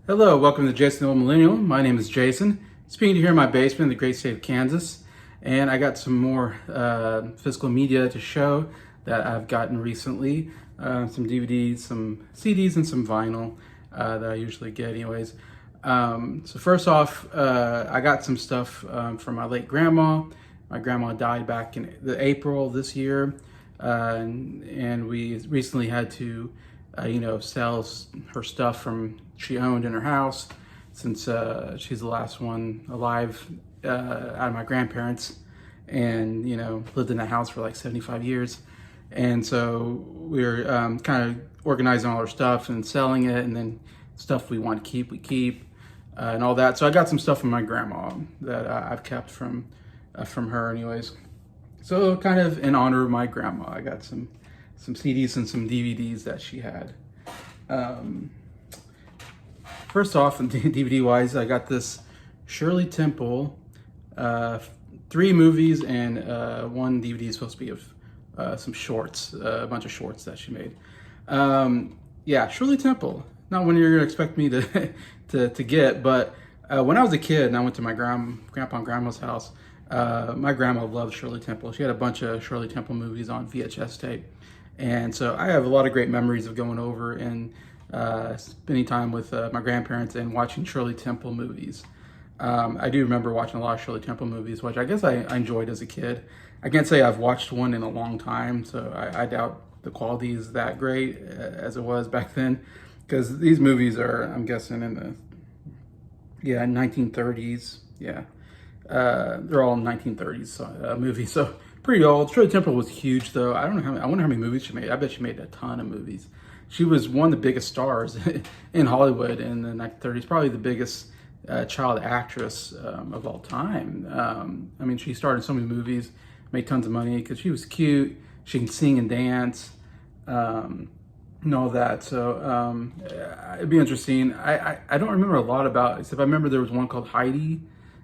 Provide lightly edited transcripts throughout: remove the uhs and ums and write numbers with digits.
Hello, welcome to Jason the Old Millennial. My name is Jason. Speaking to you here in my basement in the great state of Kansas. And I got some more physical media to show that I've gotten recently. Some DVDs, some CDs, and some vinyl that I usually get anyways. So first off, I got some stuff from my late grandma. My grandma died back in April this year. And we recently had to sell her stuff from she owned in her house, since she's the last one alive out of my grandparents, and lived in that house for like 75 years. And so we were kind of organizing all our stuff and selling it, and then stuff we want to keep, we keep, and all that. So I got some stuff from my grandma that I've kept from her anyways. So kind of in honor of my grandma, I got some CDs and some DVDs that she had. First off, DVD wise, I got this Shirley Temple, 3 movies and 1 DVD is supposed to be of some shorts, a bunch of shorts that she made. Yeah, Shirley Temple, not one you're gonna expect me to get, but when I was a kid and I went to my grandpa and grandma's house, my grandma loved Shirley Temple. She had a bunch of Shirley Temple movies on VHS tape. And so I have a lot of great memories of going over and spending time with my grandparents and watching Shirley Temple movies. I do remember watching a lot of Shirley Temple movies, which I guess I enjoyed as a kid. I can't say I've watched one in a long time, so I doubt the quality is that great as it was back then, because these movies are, I'm guessing, in the 1930s. Yeah, they're all 1930s movies, so pretty old. Shirley Temple was huge, though. I wonder how many movies she made. I bet she made a ton of movies. She was one of the biggest stars in Hollywood in the 1930s, probably the biggest child actress of all time. I mean, she starred in so many movies, made tons of money because she was cute. She can sing and dance, and all that. So it'd be interesting. I don't remember a lot about, except I remember there was one called Heidi.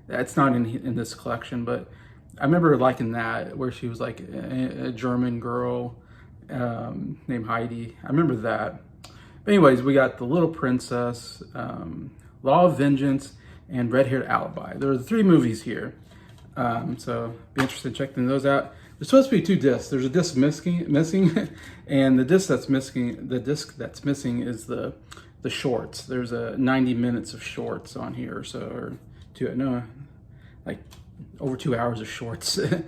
That's not in this collection, but I remember liking that, where she was like a German girl named Heidi. I remember that. But anyways, we got The Little Princess, Law of Vengeance, and Red Haired Alibi. There are 3 movies here. So be interested in checking those out. There's supposed to be 2 discs. There's a disc missing, and the disc that's missing is the shorts. There's 90 minutes of shorts on here, like over 2 hours of shorts of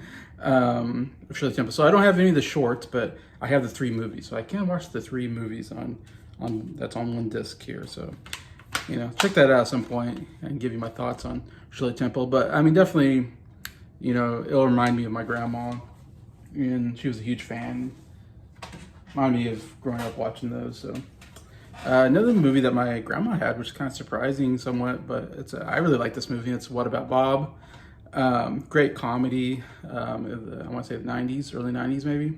Shirley Temple. So I don't have any of the shorts, but I have the 3 movies. So I can watch the 3 movies that's on one disc here. So, check that out at some point and give you my thoughts on Shirley Temple. But I mean, definitely, it'll remind me of my grandma, and she was a huge fan. Remind me of growing up watching those. So another movie that my grandma had, which is kind of surprising somewhat, but I really like this movie. It's What About Bob? Great comedy. I want to say the 90s, early 90s maybe.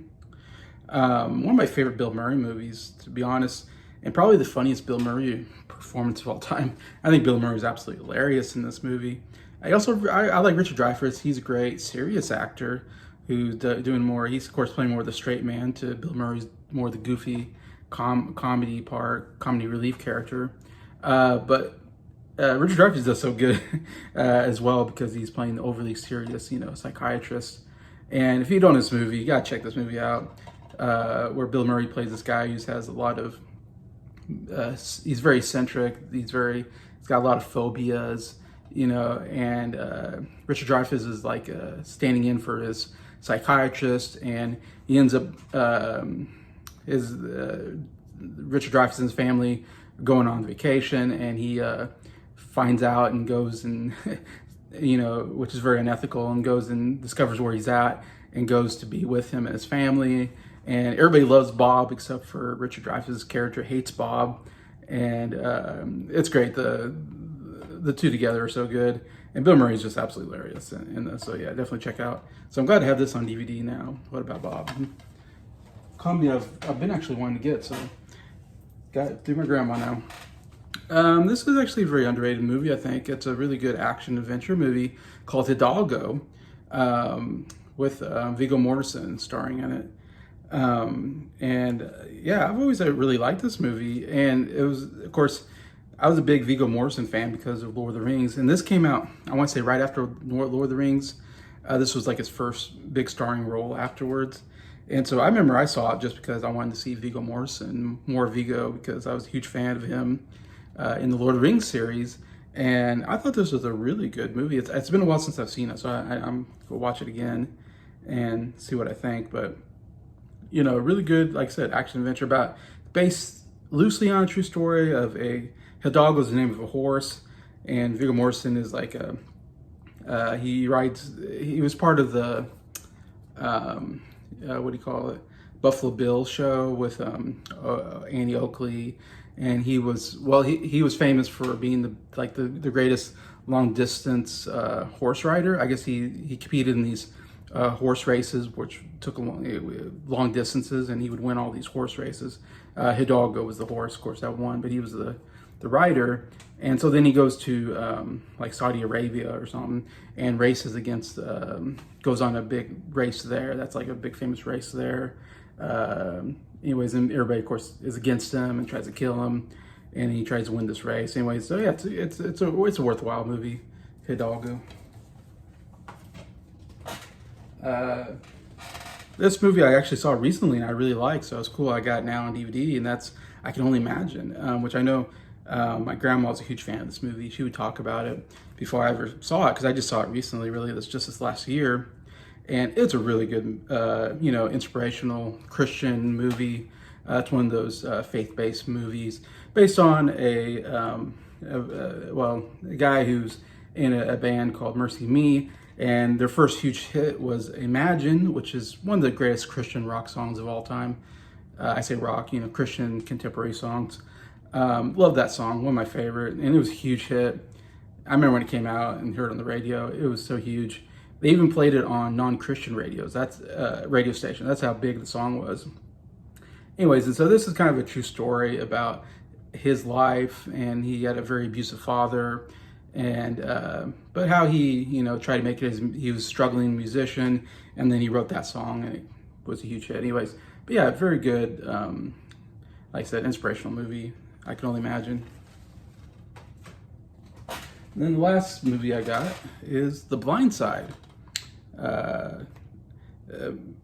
One of my favorite Bill Murray movies, to be honest, and probably the funniest Bill Murray performance of all time. I think Bill Murray is absolutely hilarious in this movie. I like Richard Dreyfuss. He's a great serious actor who's doing more. He's of course playing more of the straight man to Bill Murray's more the goofy comedy relief character. But Richard Dreyfuss does so good as well, because he's playing the overly serious, psychiatrist. And if you don't know this movie, you gotta check this movie out, where Bill Murray plays this guy who has a lot of, he's very eccentric, he's got a lot of phobias, and Richard Dreyfuss is like standing in for his psychiatrist, and he ends up, Richard Dreyfuss's family going on vacation, and he finds out and goes and, which is very unethical, and goes and discovers where he's at and goes to be with him and his family. And everybody loves Bob except for Richard Dreyfuss's character hates Bob. And it's great. The 2 together are so good. And Bill Murray is just absolutely hilarious in this. So yeah, definitely check it out. So I'm glad to have this on DVD now. What About Bob? Comedy I've been actually wanting to get, so got it through my grandma now. This is actually a very underrated movie, I think. It's a really good action adventure movie called Hidalgo, with Viggo Mortensen starring in it. Yeah, I've always really liked this movie, and it was, of course, I was a big Viggo Mortensen fan because of Lord of the Rings, and this came out, I want to say, right after Lord of the Rings. This was like his first big starring role afterwards, and so I remember I saw it just because I wanted to see Viggo Mortensen, more Viggo, because I was a huge fan of him in the Lord of the Rings series, and I thought this was a really good movie. It's been a while since I've seen it, so I'm gonna watch it again and see what I think, but really good, like I said, action adventure about based loosely on a true story of a Hidalgo is the name of a horse, and Viggo Mortensen is like he rides. He was part of the what do you call it, Buffalo Bill show with Annie Oakley, and he was he was famous for being the greatest long distance horse rider. I guess he competed in these horse races, which took long distances, and he would win all these horse races. Hidalgo was the horse, of course, that won, but he was the rider. And so then he goes to like Saudi Arabia or something and races against, goes on a big race there. That's like a big famous race there. Anyways, and everybody, of course, is against him and tries to kill him, and he tries to win this race. Anyways, so yeah, it's a worthwhile movie, Hidalgo. This movie I actually saw recently and I really liked, so it's cool. I got it now on DVD, and that's I Can Only Imagine, which I know my grandma was a huge fan of this movie. She would talk about it before I ever saw it, because I just saw it recently, really, this last year, and it's a really good, inspirational Christian movie. It's one of those faith-based movies based on a guy who's in a band called Mercy Me. And their first huge hit was Imagine, which is one of the greatest Christian rock songs of all time. I say rock, Christian contemporary songs. Love that song, one of my favorite, and it was a huge hit. I remember when it came out and heard it on the radio, it was so huge. They even played it on non-Christian radios. That's radio station. That's how big the song was. Anyways, and so this is kind of a true story about his life, and he had a very abusive father, and but how he tried to make it as he was a struggling musician, and then he wrote that song and it was a huge hit. Anyways, but yeah, very good, like I said, inspirational movie. I Can Only Imagine. And then the last movie I got is The Blind Side, a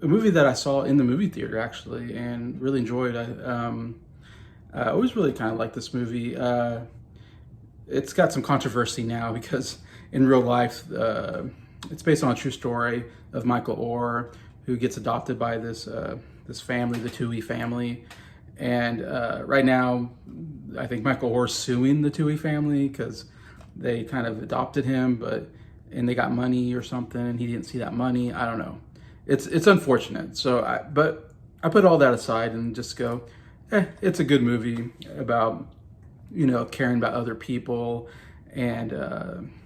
movie that I saw in the movie theater actually and really enjoyed. I always really kind of liked this movie. It's got some controversy now because in real life, it's based on a true story of Michael Oher, who gets adopted by this family, the Toohey family. And right now, I think Michael Oher's suing the Toohey family because they kind of adopted him, and they got money or something, and he didn't see that money. I don't know. It's unfortunate. But I put all that aside and just go, it's a good movie about caring about other people and,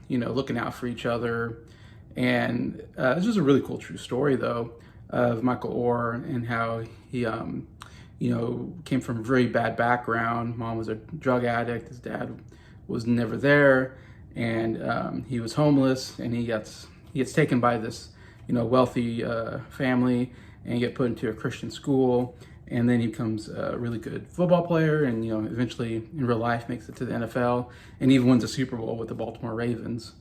looking out for each other. And it's just a really cool true story, though, of Michael Oher and how he, came from a very bad background. Mom was a drug addict. His dad was never there. And he was homeless, and he gets taken by this, wealthy family, and get put into a Christian school. And then he becomes a really good football player, and eventually in real life makes it to the NFL, and even wins a Super Bowl with the Baltimore Ravens.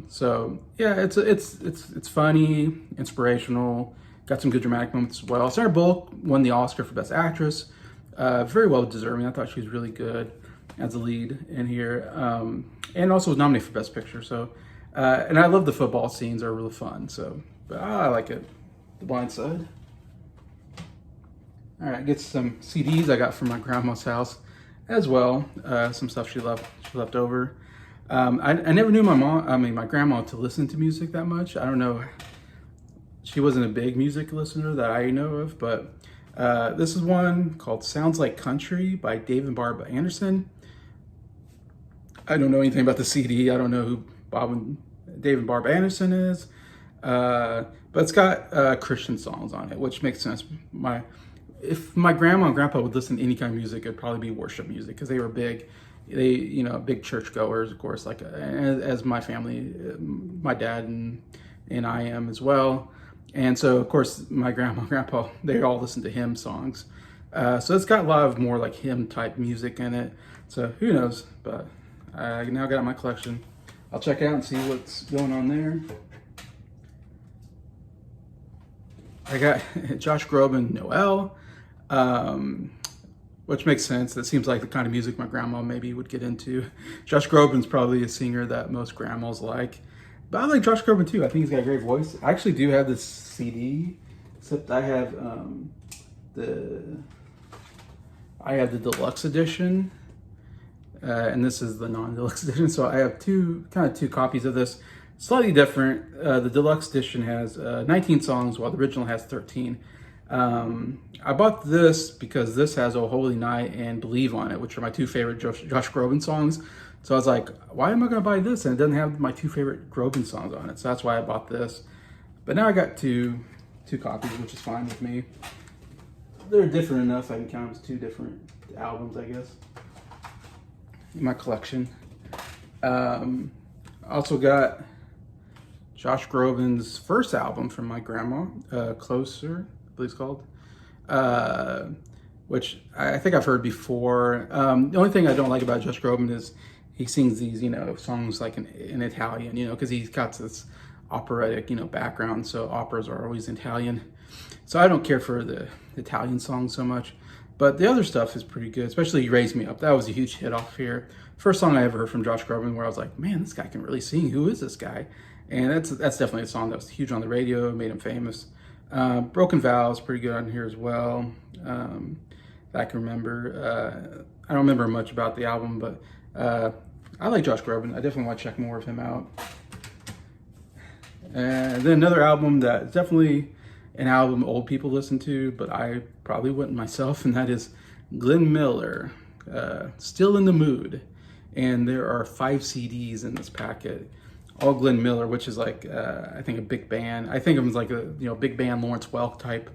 So yeah, it's funny, inspirational, got some good dramatic moments as well. Sandra Bullock won the Oscar for Best Actress, very well deserving. I thought she was really good as a lead in here, and also was nominated for Best Picture. So, and I love the football scenes; are really fun. So, but I like it. The Blind Side. All right, get some CDs I got from my grandma's house as well. Some stuff she left over. I never knew my grandma to listen to music that much. I don't know. She wasn't a big music listener that I know of, but this is one called Sounds Like Country by Dave and Barb Anderson. I don't know anything about the CD. I don't know who Dave and Barb Anderson is. But it's got Christian songs on it, which makes sense. If my grandma and grandpa would listen to any kind of music, it'd probably be worship music, because they were big church goers, of course, like as my family, my dad and I am as well. And so, of course, my grandma and grandpa, they all listen to hymn songs. So it's got a lot of more like hymn type music in it. So who knows? But I now got my collection. I'll check out and see what's going on there. I got Josh Groban, Noel, which makes sense. That seems like the kind of music my grandma maybe would get into. Josh Groban's probably a singer that most grandmas like. But I like Josh Groban too. I think he's got a great voice. I actually do have this CD, except I have the deluxe edition, and this is the non-deluxe edition. So I have two copies of this, slightly different. The deluxe edition has 19 songs, while the original has 13. I bought this because this has "Oh Holy Night" and "Believe" on it, which are my two favorite Josh Groban songs. So I was like, why am I going to buy this? And it doesn't have my two favorite Groban songs on it. So that's why I bought this. But now I got two copies, which is fine with me. They're different enough. I can count them as two different albums, I guess, in my collection. Also got Josh Groban's first album from my grandma, Closer, I believe it's called, which I think I've heard before. The only thing I don't like about Josh Groban is he sings these, songs like in Italian, because he's got this operatic, background. So operas are always Italian. So I don't care for the Italian songs so much. But the other stuff is pretty good, especially "Raise Me Up." That was a huge hit off here. First song I ever heard from Josh Groban where I was like, man, this guy can really sing. Who is this guy? And that's definitely a song that was huge on the radio, made him famous. "Broken Vows," pretty good on here as well. I can remember. I don't remember much about the album, but I like Josh Groban. I definitely want to check more of him out. And then another album that is definitely an album old people listen to, but I probably wouldn't myself, and that is Glenn Miller, "Still in the Mood." And there are 5 CDs in this packet, all Glenn Miller, which is like, I think a big band. I think of him as like a, big band Lawrence Welk type,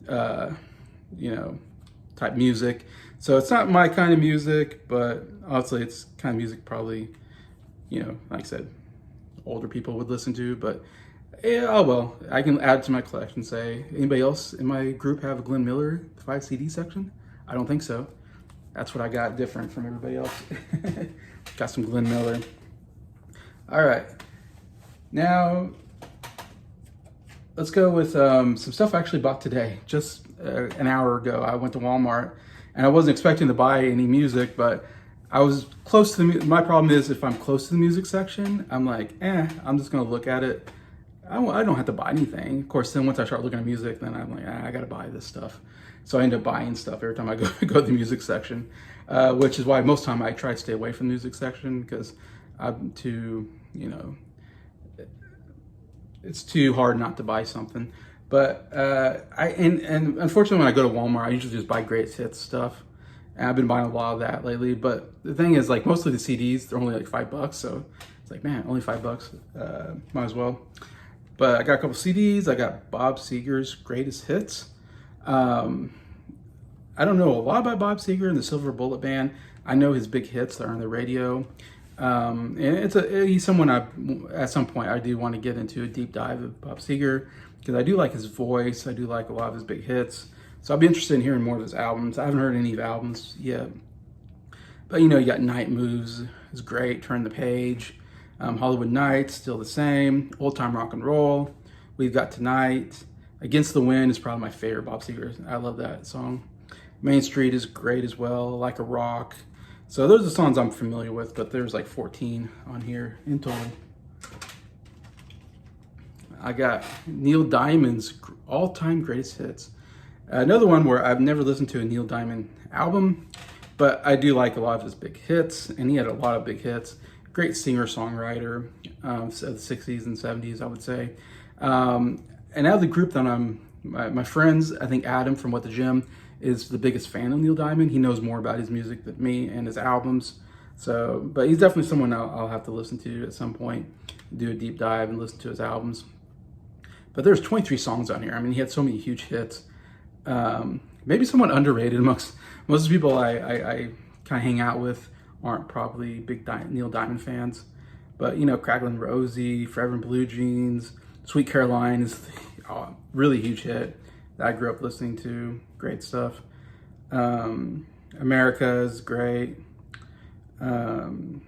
type music. So it's not my kind of music, but obviously it's kind of music probably, like I said, older people would listen to. But yeah, oh well, I can add to my collection. Say, anybody else in my group have a Glenn Miller 5 CD section? I don't think so. That's what I got different from everybody else. Got some Glenn Miller. All right, now let's go with some stuff I actually bought today. Just an hour ago, I went to Walmart, and I wasn't expecting to buy any music, but I was close to the. My problem is if I'm close to the music section, I'm like, I'm just gonna look at it. I don't have to buy anything. Of course, then once I start looking at music, then I'm like, I gotta buy this stuff. So I end up buying stuff every time I go to the music section, which is why most time I try to stay away from the music section, because I'm too, it's too hard not to buy something. But and unfortunately when I go to Walmart, I usually just buy greatest hits stuff. And I've been buying a lot of that lately. But the thing is, like, most of the CDs, they're only like $5. So it's like, man, only $5. Might as well. But I got a couple CDs. I got Bob Seger's greatest hits. I don't know a lot about Bob Seger and the Silver Bullet Band. I know his big hits that are on the radio. And he's someone at some point I do want to get into a deep dive of Bob Seger, because I do like his voice. I do like a lot of his big hits. So I'll be interested in hearing more of his albums. I haven't heard any of his albums yet. But you got Night Moves is great. Turn the Page. Hollywood Nights, still the same. Old Time Rock and Roll. We've Got Tonight. Against the Wind is probably my favorite Bob Seger. I love that song. Main Street is great as well. Like a Rock. So those are the songs I'm familiar with, but there's like 14 on here in total. I got Neil Diamond's all-time greatest hits. Another one where I've never listened to a Neil Diamond album, but I do like a lot of his big hits, and he had a lot of big hits. Great singer-songwriter of the 60s and 70s, I would say. And out of the group that my friends, I think Adam from What the Gym is the biggest fan of Neil Diamond. He knows more about his music than me and his albums. So, but he's definitely someone I'll have to listen to at some point, do a deep dive and listen to his albums. But there's 23 songs on here. I mean, he had so many huge hits. Maybe somewhat underrated amongst most of the people I kind of hang out with aren't probably big Neil Diamond fans. But, Cracklin' Rosie, Forever in Blue Jeans, Sweet Caroline is really huge hit that I grew up listening to. Great stuff. America is great. Some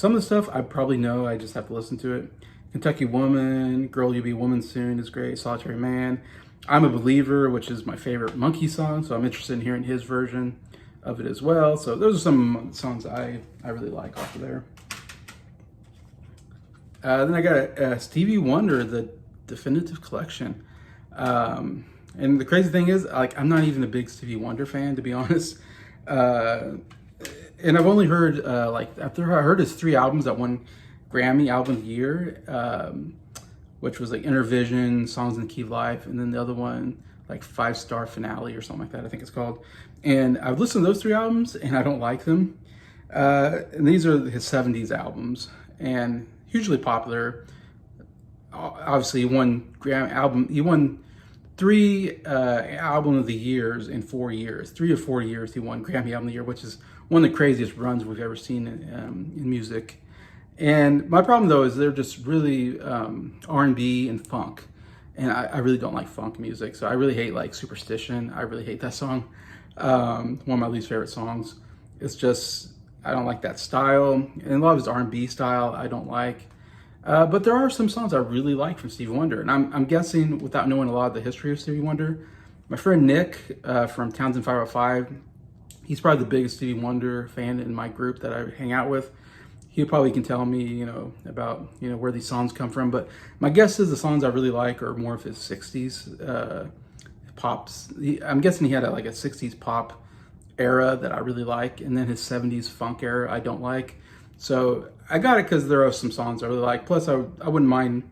of the stuff I probably know, I just have to listen to it. Kentucky Woman, Girl You Be Woman Soon is great. Solitary Man. I'm a Believer, which is my favorite Monkey song, so I'm interested in hearing his version of it as well. So those are some songs I really like off of there. Then I got Stevie Wonder, the Definitive Collection. And the crazy thing is, like, I'm not even a big Stevie Wonder fan, to be honest. And I've only heard, after I heard his 3 albums that won Grammy Album of the Year, which was like Inner Vision, Songs in the Key of Life, and then the other one, like 5-Star Finale or something like that, I think it's called. And I've listened to those 3 albums, and I don't like them. And these are his 70s albums, and hugely popular. Obviously, he won Grammy album. He won 3 Album of the Years in 4 years. 3 or 4 years he won Grammy Album of the Year, which is one of the craziest runs we've ever seen in music. And my problem though is they're just really R&B and funk, and I really don't like funk music. So I really hate like Superstition. I really hate that song. One of my least favorite songs. It's just, I don't like that style, and a lot of his R&B style I don't like. But there are some songs I really like from Stevie Wonder, and I'm guessing, without knowing a lot of the history of Stevie Wonder, my friend Nick from Townsend 505, he's probably the biggest Stevie Wonder fan in my group that I hang out with. He probably can tell me, about, where these songs come from. But my guess is the songs I really like are more of his 60s pops. I'm guessing he had a 60s pop era that I really like, and then his 70s funk era I don't like. So I got it because there are some songs I really like. Plus, I wouldn't mind,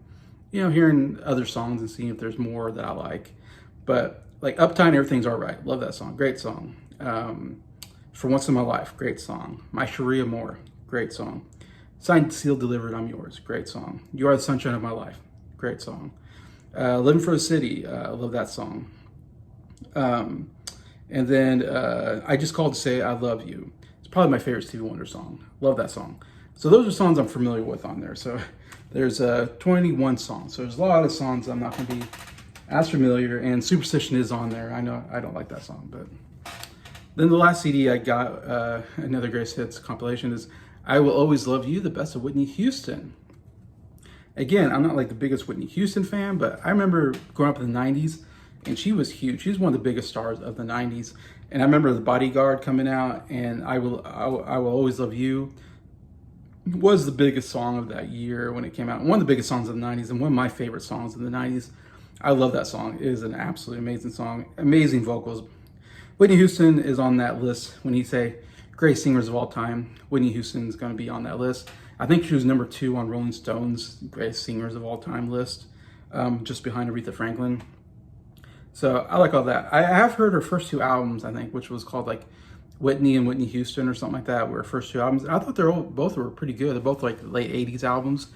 hearing other songs and seeing if there's more that I like. But like Uptown, Everything's Alright. Love that song. Great song. For Once in My Life. Great song. My Sharia Moore. Great song. Signed, Sealed, Delivered, I'm Yours. Great song. You Are the Sunshine of My Life. Great song. Living for the City. I love that song. And then I Just Called to Say I Love You. It's probably my favorite Stevie Wonder song. Love that song. So those are songs I'm familiar with on there. So there's 21 songs. So there's a lot of songs I'm not going to be as familiar. And Superstition is on there. I know I don't like that song. But then the last CD I got, another Greatest Hits compilation, is I Will Always Love You, the best of Whitney Houston. Again, I'm not like the biggest Whitney Houston fan, but I remember growing up in the 90s, and she was huge. She was one of the biggest stars of the 90s. And I remember The Bodyguard coming out, and I Will Always Love You was the biggest song of that year when it came out. One of the biggest songs of the 90s, and one of my favorite songs of the 90s. I love that song. It is an absolutely amazing song. Amazing vocals. Whitney Houston is on that list. When you say great singers of all time, Whitney Houston is going to be on that list. I think she was number 2 on Rolling Stone's greatest singers of all time list, just behind Aretha Franklin. So I like all that. I have heard her first 2 albums, I think, which was called like Whitney and Whitney Houston or something like that, were her first 2 albums. And I thought both were pretty good. They're both like late 80s albums.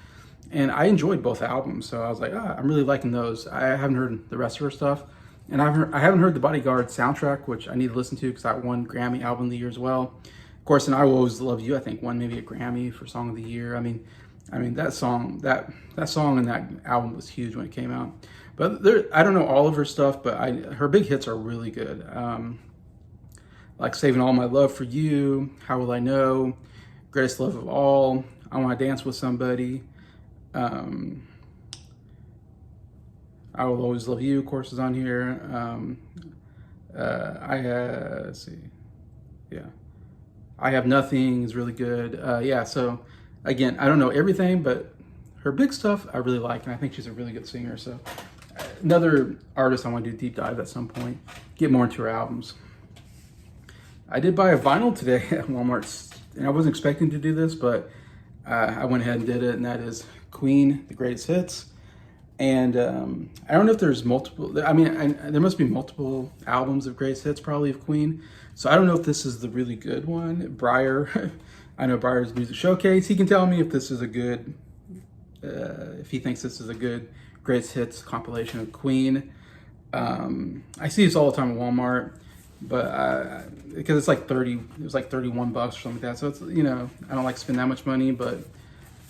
And I enjoyed both albums. So I was like, I'm really liking those. I haven't heard the rest of her stuff. And I haven't heard the Bodyguard soundtrack, which I need to listen to because that won Grammy Album of the Year as well. Of course, and I Will Always Love You, I think, won maybe a Grammy for Song of the Year. I mean that song and that album was huge when it came out. But I don't know all of her stuff, but her big hits are really good. Like Saving All My Love for You, How Will I Know, Greatest Love of All, I Want to Dance with Somebody. I Will Always Love You, of course, is on here. Let's see. Yeah. I Have Nothing is really good. So again, I don't know everything, but her big stuff I really like, and I think she's a really good singer. So another artist I want to do a deep dive at some point, get more into her albums. I did buy a vinyl today at Walmart, and I wasn't expecting to do this, but I went ahead and did it, and that is Queen, The Greatest Hits. And I don't know if there's multiple, there must be multiple albums of Greatest Hits probably of Queen. So I don't know if this is the really good one. Breyer, I know Breyer's Music Showcase. He can tell me if this is a good, if he thinks this is a good Greatest Hits compilation of Queen. I see this all the time at Walmart, but because it's like it was like $31 or something like that. So it's, I don't like to spend that much money, but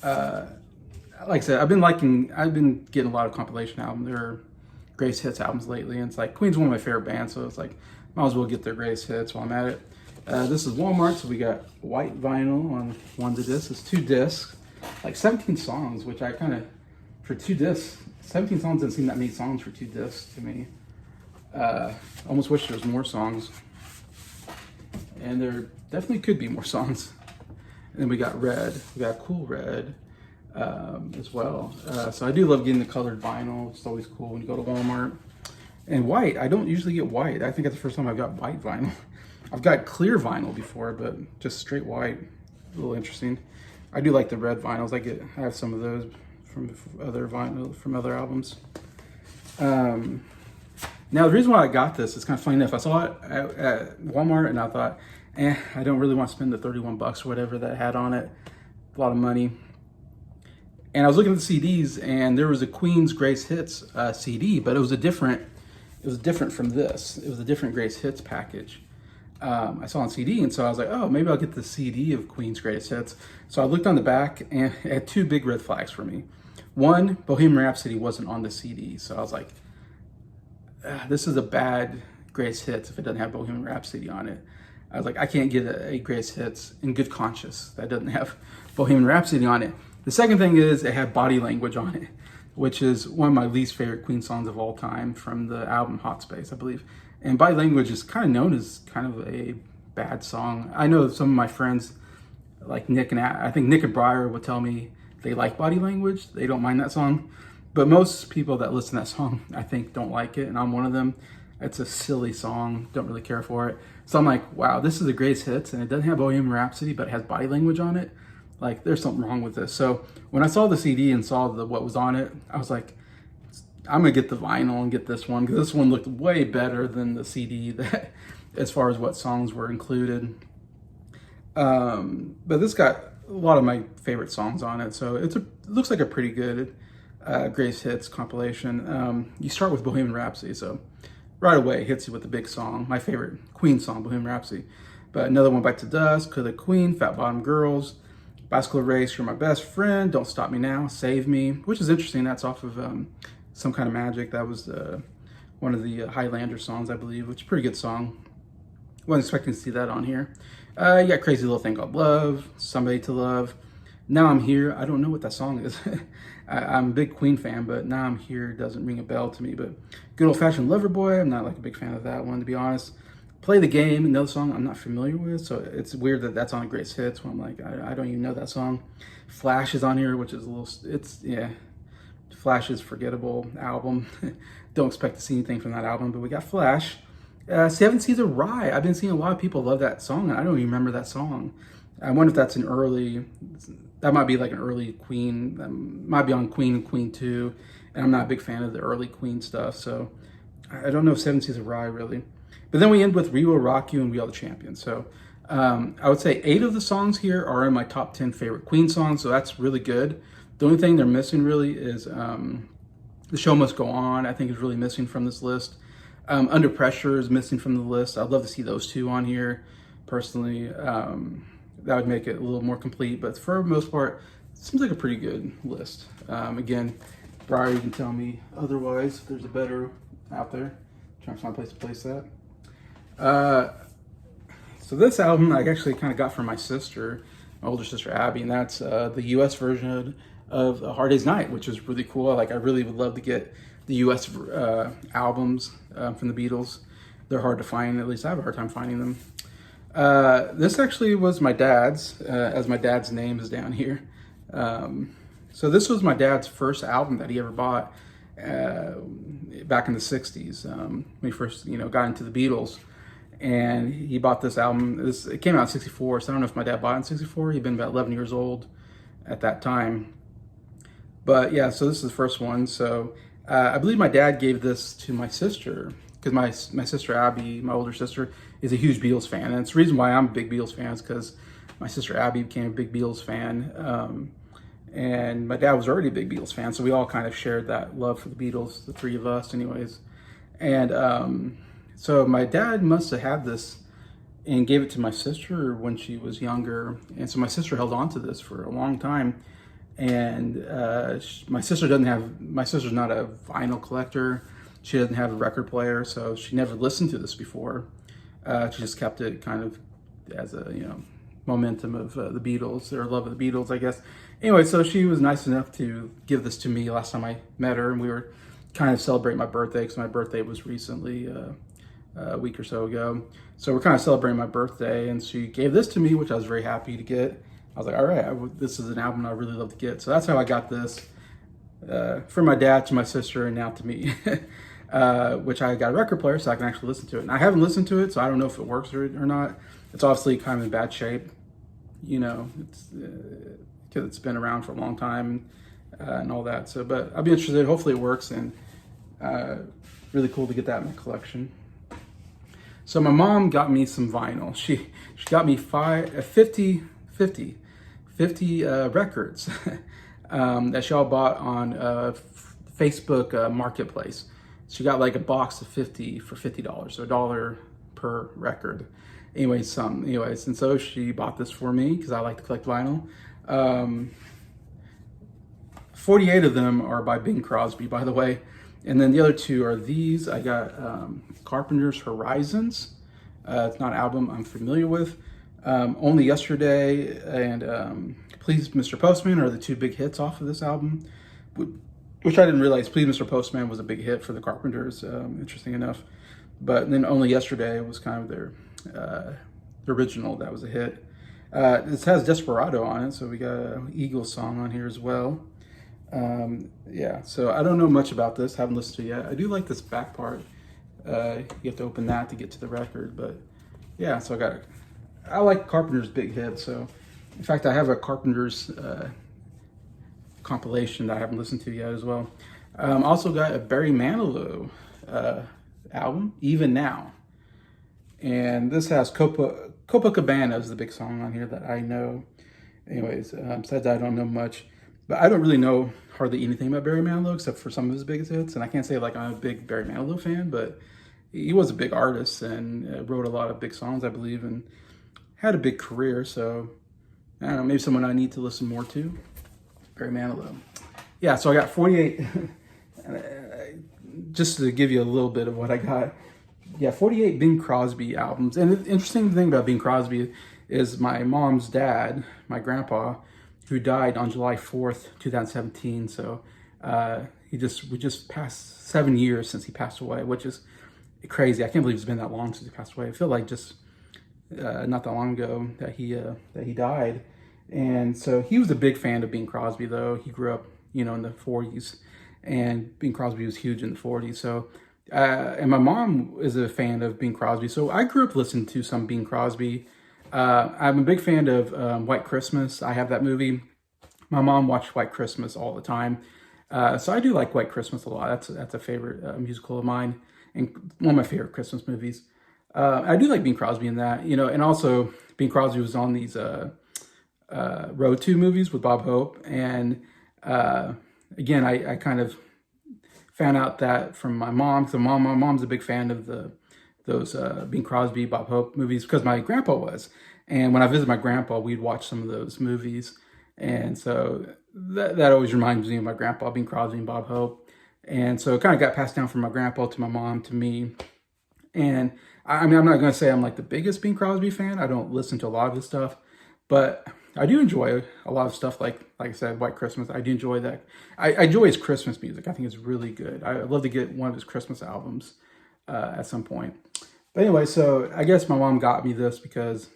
like I said, I've been getting a lot of compilation albums. greatest hits albums lately, and it's like Queen's one of my favorite bands, so it's like might as well get their greatest hits while I'm at it. This is Walmart, so we got white vinyl on one of the discs. It's 2 discs, like 17 songs, which I kind of, for 2 discs, 17 songs doesn't seem that many songs for 2 discs to me. Almost wish there was more songs, and there definitely could be more songs. And then we got red, we got Cool Red as well. So I do love getting the colored vinyl. It's always cool when you go to Walmart. And white, I don't usually get white. I think that's the first time I've got white vinyl. I've got clear vinyl before, but just straight white, a little interesting. I do like the red vinyls. I have some of those from other vinyl, from other albums. Now the reason why I got this is kind of funny enough. I saw it at Walmart and I thought, I don't really want to spend the 31 bucks or whatever that had on it. A lot of money. And I was looking at the CDs, and there was a Queen's Greatest Hits CD, but it was different from this. It was a different Greatest Hits package. I saw on CD, and so I was like, oh, maybe I'll get the CD of Queen's Greatest Hits. So I looked on the back, and it had 2 big red flags for me. One, Bohemian Rhapsody wasn't on the CD, so I was like, this is a bad Greatest Hits if it doesn't have Bohemian Rhapsody on it. I was like, I can't get a Greatest Hits in good conscience that doesn't have Bohemian Rhapsody on it. The second thing is it had Body Language on it, which is one of my least favorite Queen songs of all time from the album Hot Space, I believe. And Body Language is kind of known as kind of a bad song. I know some of my friends, like Nick and I think Nick and Briar would tell me they like Body Language. They don't mind that song. But most people that listen to that song, I think, don't like it, and I'm one of them. It's a silly song, don't really care for it. So I'm like, wow, this is the greatest hits, and it doesn't have Bohemian Rhapsody, but it has Body Language on it. Like, there's something wrong with this. So when I saw the CD and saw what was on it, I was like, I'm gonna get the vinyl and get this one, because this one looked way better than the CD that, as far as what songs were included. But this got a lot of my favorite songs on it, so it looks like a pretty good greatest hits compilation. You start with Bohemian Rhapsody, so right away it hits you with the big song, my favorite Queen song, Bohemian Rhapsody. But another one, Back to Dust, Killer Queen, Fat Bottom Girls, Bicycle Race, You're My Best Friend, Don't Stop Me Now, Save Me, which is interesting. That's off of Some Kind of Magic. That was one of the Highlander songs, I believe, which is a pretty good song. Wasn't expecting to see that on here. You got Crazy Little Thing Called Love, Somebody to Love, Now I'm Here. I don't know what that song is. I'm a big Queen fan, but Now I'm Here doesn't ring a bell to me. But Good Old Fashioned Lover Boy, I'm not like a big fan of that one, to be honest. Play the Game, another song I'm not familiar with, so it's weird that that's on Greatest Hits, where I'm like, I don't even know that song. Flash is on here, which is a little, yeah. Flash is forgettable album. Don't expect to see anything from that album, but we got Flash. 7 Seas of Rye. I've been seeing a lot of people love that song, and I don't even remember that song. I wonder if that's that might be like an early Queen, that might be on Queen and Queen 2, and I'm not a big fan of the early Queen stuff, so I don't know if 7 Seas of Rye really. But then we end with We Will Rock You and We Are the Champions. So I would say 8 of the songs here are in my top 10 favorite Queen songs, so that's really good. The only thing they're missing really is The Show Must Go On, I think is really missing from this list. Under Pressure is missing from the list. I'd love to see those 2 on here, personally. That would make it a little more complete, but for the most part, it seems like a pretty good list. Again, Briar, you can tell me otherwise if there's a better out there. Trying to find a place to place that. So this album I actually kind of got from my sister, my older sister Abby, and that's the US version of A Hard Day's Night, which is really cool. I really would love to get the US albums from the Beatles. They're hard to find, at least I have a hard time finding them. This actually was my dad's, as my dad's name is down here. So this was my dad's first album that he ever bought back in the 60s, when he first got into the Beatles. And he bought this album. It came out in 64, so I don't know if my dad bought it in 64. He'd been about 11 years old at that time. But yeah, so this is the first one. So I believe my dad gave this to my sister, because my sister Abby, my older sister, is a huge Beatles fan. And it's the reason why I'm a big Beatles fan is because my sister Abby became a big Beatles fan. And my dad was already a big Beatles fan, so we all kind of shared that love for the Beatles, the 3 of us anyways. And so my dad must have had this and gave it to my sister when she was younger. And so my sister held on to this for a long time. And my sister's not a vinyl collector. she doesn't have a record player, so she never listened to this before. She just kept it kind of as a, momentum of the Beatles, or love of the Beatles, I guess. Anyway, so she was nice enough to give this to me last time I met her, and we were kind of celebrating my birthday, because my birthday was recently a week or so ago. So we're kind of celebrating my birthday, and she gave this to me, which I was very happy to get. I was like, all right, this is an album I really love to get. So that's how I got this from my dad to my sister, and now to me, which I got a record player so I can actually listen to it. And I haven't listened to it, so I don't know if it works or not. It's obviously kind of in bad shape, it's because it's been around for a long time and all that. So, but I'll be interested. Hopefully it works, and really cool to get that in my collection. So my mom got me some vinyl. She got me 50 records that she all bought on Facebook Marketplace. She got like a box of 50 for $50, so $1 per record. Anyways, and so she bought this for me because I like to collect vinyl. 48 of them are by Bing Crosby, by the way. And then the other two are these. I got Carpenter's Horizons. It's not an album I'm familiar with. Only Yesterday and Please Mr. Postman are the two big hits off of this album, which I didn't realize Please Mr. Postman was a big hit for the Carpenters, interesting enough. But then Only Yesterday was kind of their original that was a hit. This has Desperado on it, so we got an Eagles song on here as well. Yeah, so I don't know much about this, haven't listened to it yet. I do like this back part. You have to open that to get to the record, but yeah, so I like Carpenter's big hit. So in fact, I have a Carpenter's compilation that I haven't listened to yet as well. Also got a Barry Manilow album, Even Now. And this has Copacabana is the big song on here that I know. Anyways, besides that, I don't know much. But I don't really know hardly anything about Barry Manilow except for some of his biggest hits. And I can't say like I'm a big Barry Manilow fan, but he was a big artist and wrote a lot of big songs, I believe, and had a big career. So I don't know, maybe someone I need to listen more to. Barry Manilow. Yeah, so I got 48. Just to give you a little bit of what I got. Yeah, 48 Bing Crosby albums. And the interesting thing about Bing Crosby is my mom's dad, my grandpa, who died on July 4th, 2017. So we just passed 7 years since he passed away, which is crazy. I can't believe it's been that long since he passed away. I feel like just not that long ago that he died. And so he was a big fan of Bing Crosby, though. He grew up, in the 40s, and Bing Crosby was huge in the 40s. So, and my mom is a fan of Bing Crosby. So I grew up listening to some Bing Crosby. I'm a big fan of White Christmas. I have that movie. My mom watched White Christmas all the time. So I do like White Christmas a lot. That's a favorite musical of mine, and one of my favorite Christmas movies. I do like Bing Crosby in that, and also Bing Crosby was on these Road to movies with Bob Hope. And again, I kind of found out that from my mom, because my mom's a big fan of those Bing Crosby, Bob Hope movies, because my grandpa was. And when I visited my grandpa, we'd watch some of those movies. And so that always reminds me of my grandpa, Bing Crosby and Bob Hope. And so it kind of got passed down from my grandpa to my mom to me. And I mean, I'm not going to say I'm like the biggest Bing Crosby fan. I don't listen to a lot of his stuff, but I do enjoy a lot of stuff like I said, White Christmas. I do enjoy that. I enjoy his Christmas music. I think it's really good. I'd love to get one of his Christmas albums at some point. But anyway, so I guess my mom got me this because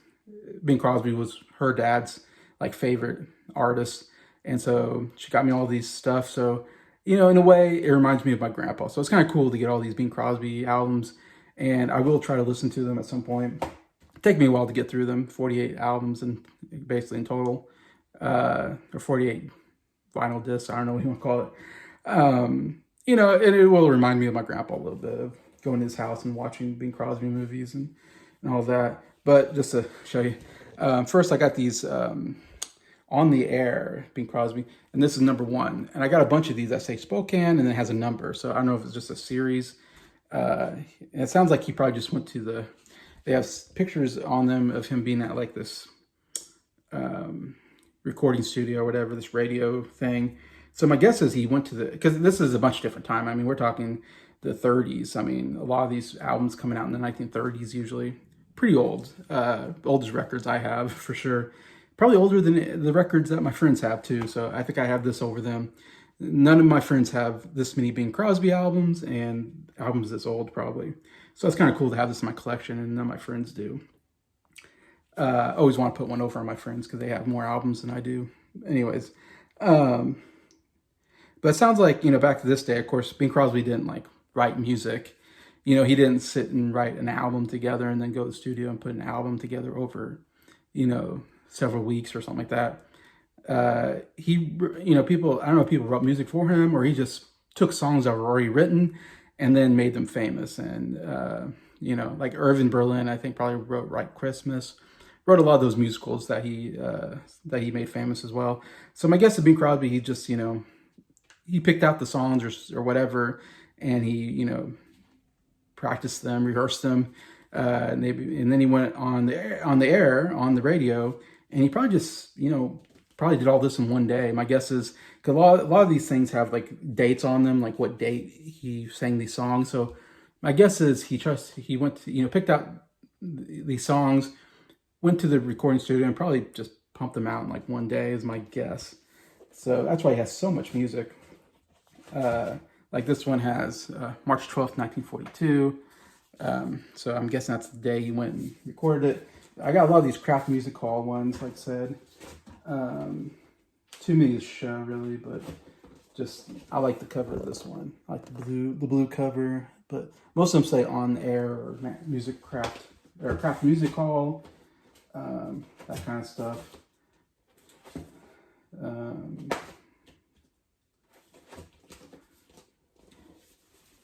Bing Crosby was her dad's like favorite artist. And so she got me all these stuff. So, in a way, it reminds me of my grandpa. So it's kind of cool to get all these Bing Crosby albums. And I will try to listen to them at some point. Take me a while to get through them, 48 albums and basically in total, or 48 vinyl discs, I don't know what you want to call it. And it will remind me of my grandpa a little bit of going to his house and watching Bing Crosby movies and all that. But just to show you, first I got these On the Air, Bing Crosby, and this is number 1. And I got a bunch of these that say Spokane, and it has a number. So I don't know if it's just a series. And it sounds like he probably just went to they have pictures on them of him being at like this recording studio or whatever, this radio thing. So my guess is he went to because this is a bunch different time. I mean, we're talking the 30s. I mean, a lot of these albums coming out in the 1930s usually. Pretty old. Oldest records I have for sure. Probably older than the records that my friends have too. So I think I have this over them. None of my friends have this many Bing Crosby albums and albums this old probably. So it's kind of cool to have this in my collection, and none of my friends do. I always want to put one over on my friends because they have more albums than I do. Anyways, but it sounds like, back to this day, of course, Bing Crosby didn't like write music. He didn't sit and write an album together and then go to the studio and put an album together over, several weeks or something like that. People, I don't know if people wrote music for him or he just took songs that were already written and then made them famous. And, like Irving Berlin, I think probably wrote White Christmas. Wrote a lot of those musicals that he made famous as well. So my guess is Bing Crosby, he just, he picked out the songs or whatever, and he, practiced them, rehearsed them, and then he went on the radio, and he probably just, probably did all this in one day. My guess is, because a lot of these things have like dates on them, like what date he sang these songs. So my guess is he went to, picked out these songs, went to the recording studio and probably just pumped them out in like one day is my guess. So that's why he has so much music. Like this one has March 12th, 1942. So I'm guessing that's the day he went and recorded it. I got a lot of these Kraft Music Hall ones, like I said. Too many to show really, but just I like the cover of this one. I like the blue cover, but most of them say On Air or Music Kraft or Kraft Music Hall. That kind of stuff.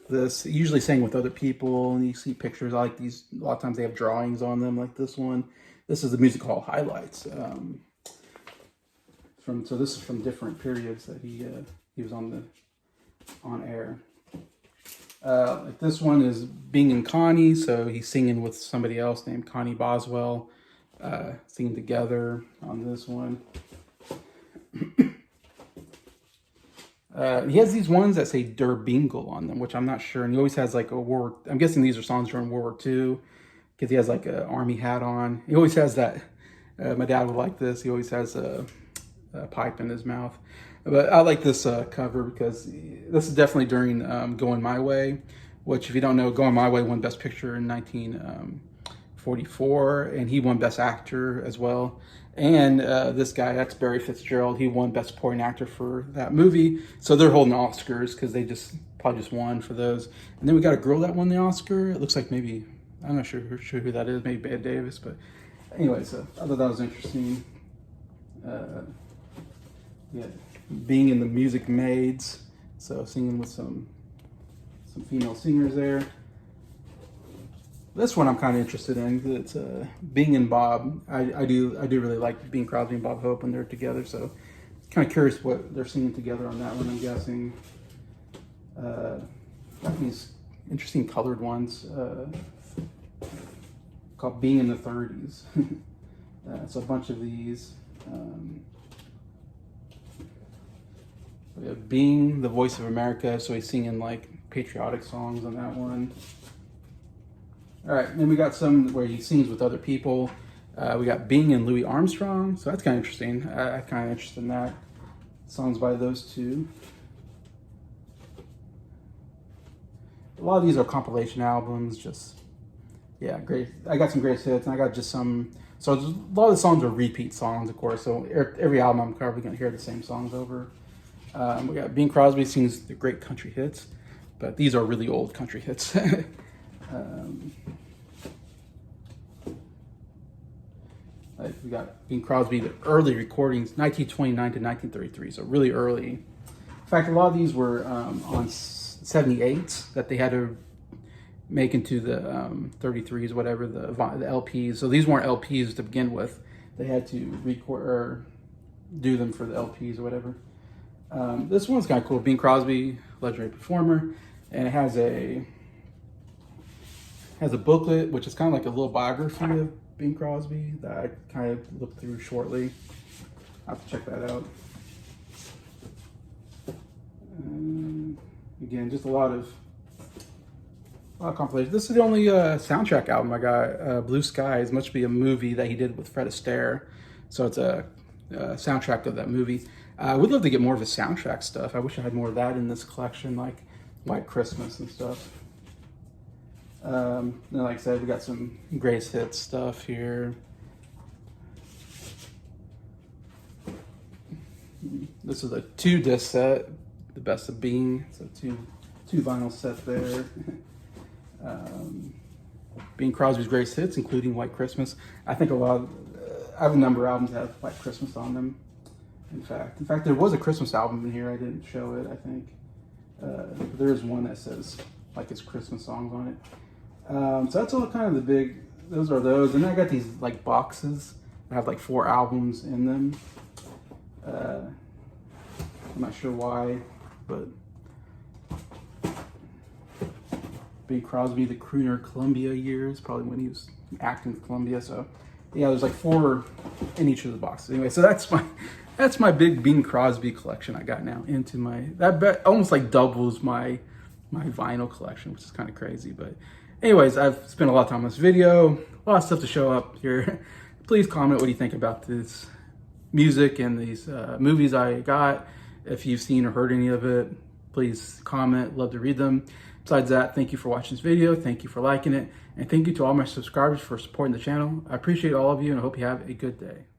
This usually sang with other people, and you see pictures. I like these. A lot of times they have drawings on them, like this one. This is the Music Hall highlights. So this is from different periods that he was on air. Like this one is Bing and Connie, so he's singing with somebody else named Connie Boswell. Singing together on this one. He has these ones that say Der Bingle on them, which I'm not sure. And he always has like I'm guessing these are songs from World War II, because he has like an army hat on. He always has that. My dad would like this. He always has a pipe in his mouth. But I like this cover because this is definitely during Going My Way, which if you don't know, Going My Way won Best Picture in 1944, and he won Best Actor as well. And this guy, that's Barry Fitzgerald, he won Best Supporting Actor for that movie. So they're holding Oscars because they probably just won for those. And then we got a girl that won the Oscar. It looks like maybe, I'm not sure who that is, maybe Bette Davis. But anyway, so I thought that was interesting. Yeah, being in the Music Maids, so singing with some female singers there. This one I'm kind of interested in. It's Bing and Bob. I do really like Bing Crosby and Bob Hope when they're together. So kind of curious what they're singing together on that one. I'm guessing got these interesting colored ones called Being in the 30s. So a bunch of these. We have Bing, the Voice of America. So he's singing like patriotic songs on that one. All right, then we got some where he sings with other people. We got Bing and Louis Armstrong, so that's kind of interesting. I'm kind of interested in that. Songs by those two. A lot of these are compilation albums, just, yeah, great. I got some greatest hits, and I got just some, so a lot of the songs are repeat songs, of course, so every album I'm probably going to hear the same songs over. We got Bing Crosby sings the great country hits, but these are really old country hits. We got Bing Crosby, the early recordings, 1929 to 1933, so really early. In fact, a lot of these were on 78s that they had to make into the 33s, whatever, the LPs. So these weren't LPs to begin with. They had to record or do them for the LPs or whatever. This one's kind of cool. Bing Crosby, legendary performer, and it has a booklet, which is kind of like a little biography of Bing Crosby that I kind of looked through shortly. I'll have to check that out. Again, just a lot of a lot of compilation. This is the only soundtrack album I got. Blue Sky is much to be a movie that he did with Fred Astaire. So it's a soundtrack of that movie. I would love to get more of his soundtrack stuff. I wish I had more of that in this collection, like White Christmas and stuff. And like I said, we got some greatest hits stuff here. This is a 2-disc set, the best of Bing. So two vinyl set there. Bing Crosby's greatest hits, including White Christmas. I think I have a number of albums that have White Christmas on them. In fact, there was a Christmas album in here. I didn't show it, I think. But there is one that says like it's Christmas songs on it. So that's all kind of the big. Those are those, and then I got these like boxes that have like 4 albums in them. I'm not sure why, but Bing Crosby, the crooner Columbia years, probably when he was acting with Columbia. So yeah, there's like 4 in each of the boxes. Anyway, so that's my big Bing Crosby collection I got now into my, almost like doubles my vinyl collection, which is kind of crazy. But anyways, I've spent a lot of time on this video, a lot of stuff to show up here. Please comment what you think about this music and these movies I got. If you've seen or heard any of it, please comment, love to read them. Besides that, thank you for watching this video, thank you for liking it, and thank you to all my subscribers for supporting the channel. I appreciate all of you and I hope you have a good day.